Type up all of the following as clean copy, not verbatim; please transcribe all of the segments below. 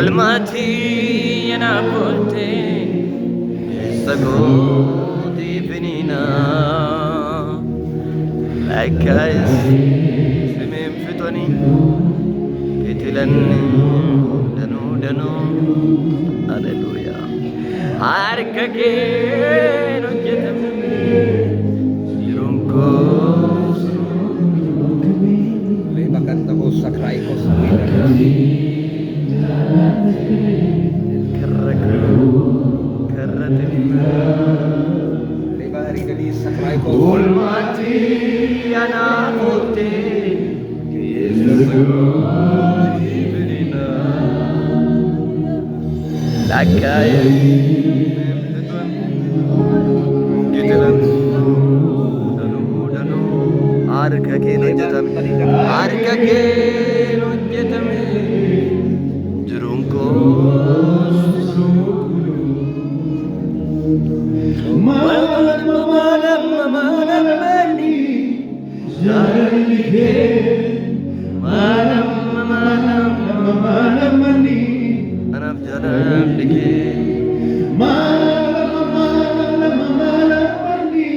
Olmati yanapote sagoti finina like guys simim fitoni kitilan danu hallelujah arkake no jetam yurunko le makanta ko sakray ko sa Lebari dari sakray ko Olmati anakote Lakay Gitalan Danu Arkake nujjatam Arkake nujjatam Jurunko Malam mani jalan like malam mani anaf jalan like malam mani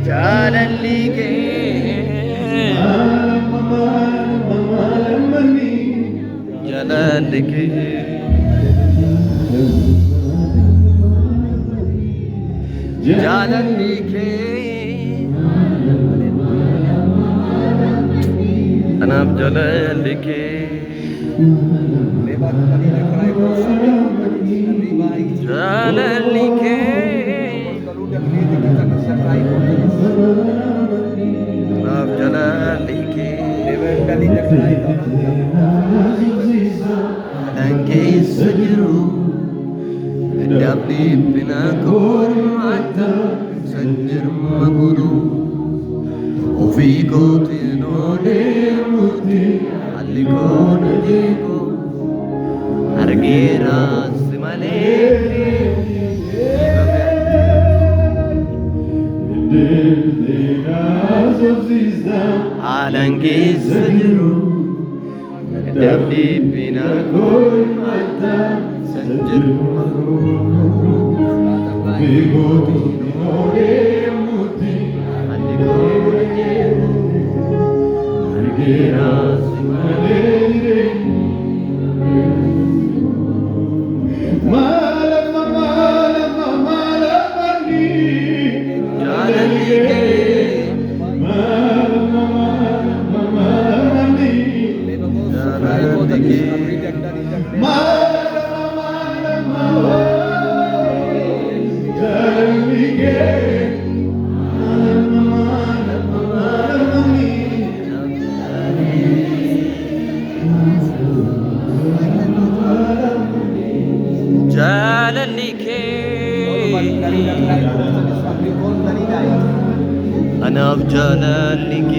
jalan like malam mani jalan like jalan like anap jalan like jalan like anap jalan like langge sajiru Dabdi pinakor mata sanjir maguru Ofi ko tinone muti aliko nadiko Argira simale Alangi sajiru Dabdi pinakor mata sanjir Bigoti nore muti aliko argira simale malam mani jalan like malam mani jalan like jalan like anaf jalan like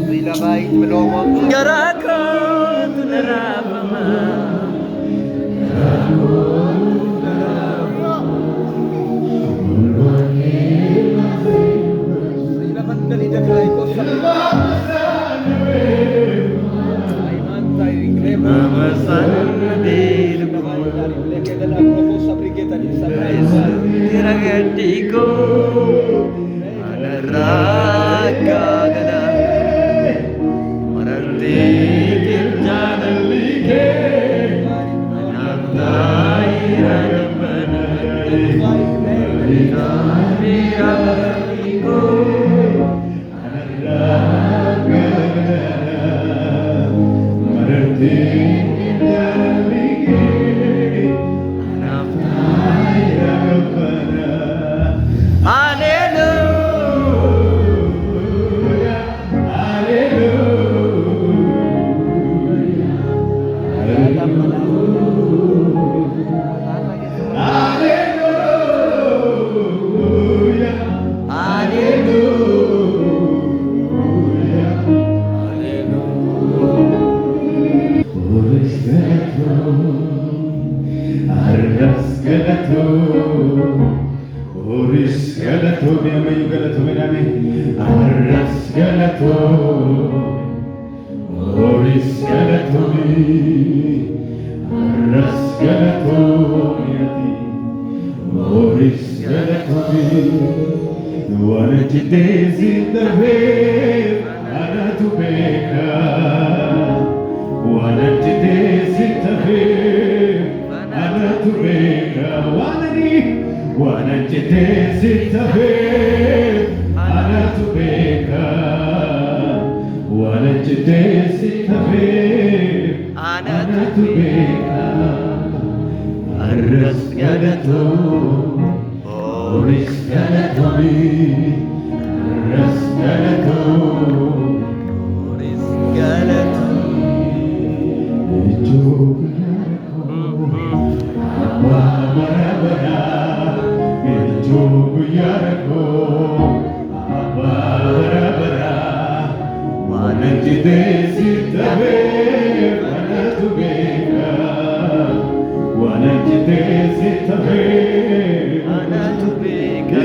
bila baik melomong garako tunarabama bila mandali dakai ko sa Oris galato biame galato biame arras galato Oris galato bi arras galato biati Oris galato bi Duaneti desi dave anatu beka Duaneti desi dave anatu beka Wananchi tezitabe anatubeka Wananchi tezitabe anatubeka Arras galato Oris galato Arras galato Oris galato Marabara Jogu yarako Abarabara Wananchi desitabe Anatubeka Wananchi desitabe Anatubeka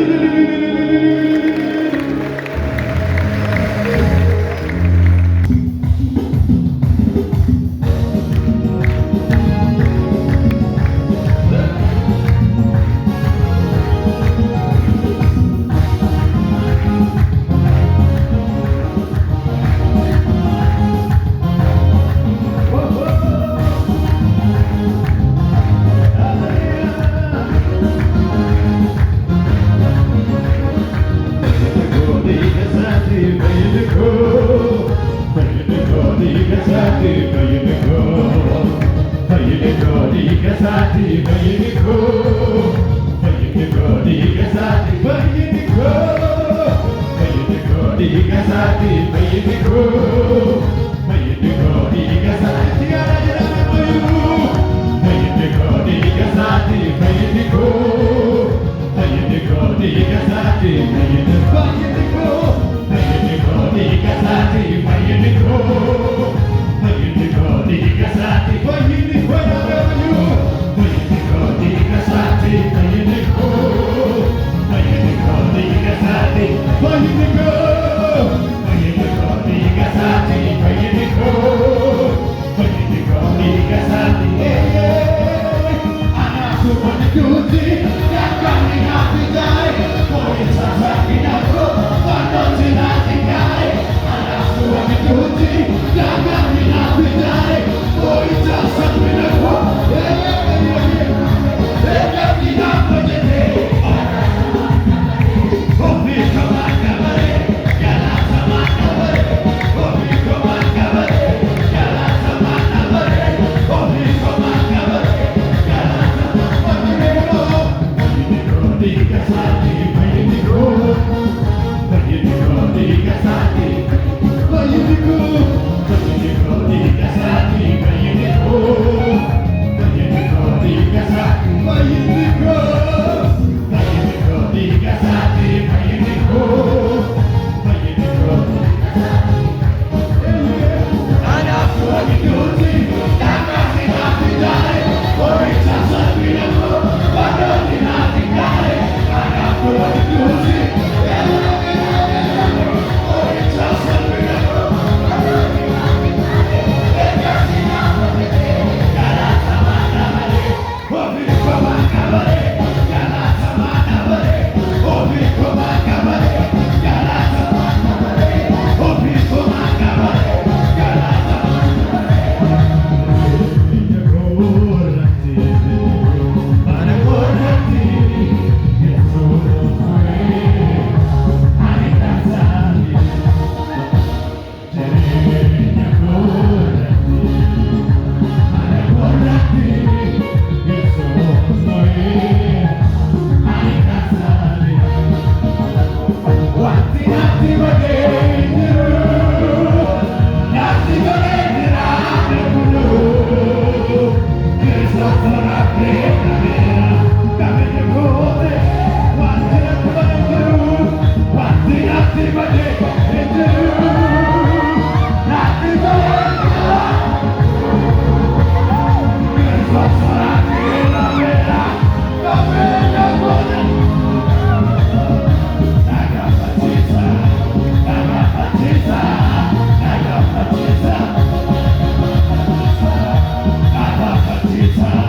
Jesus,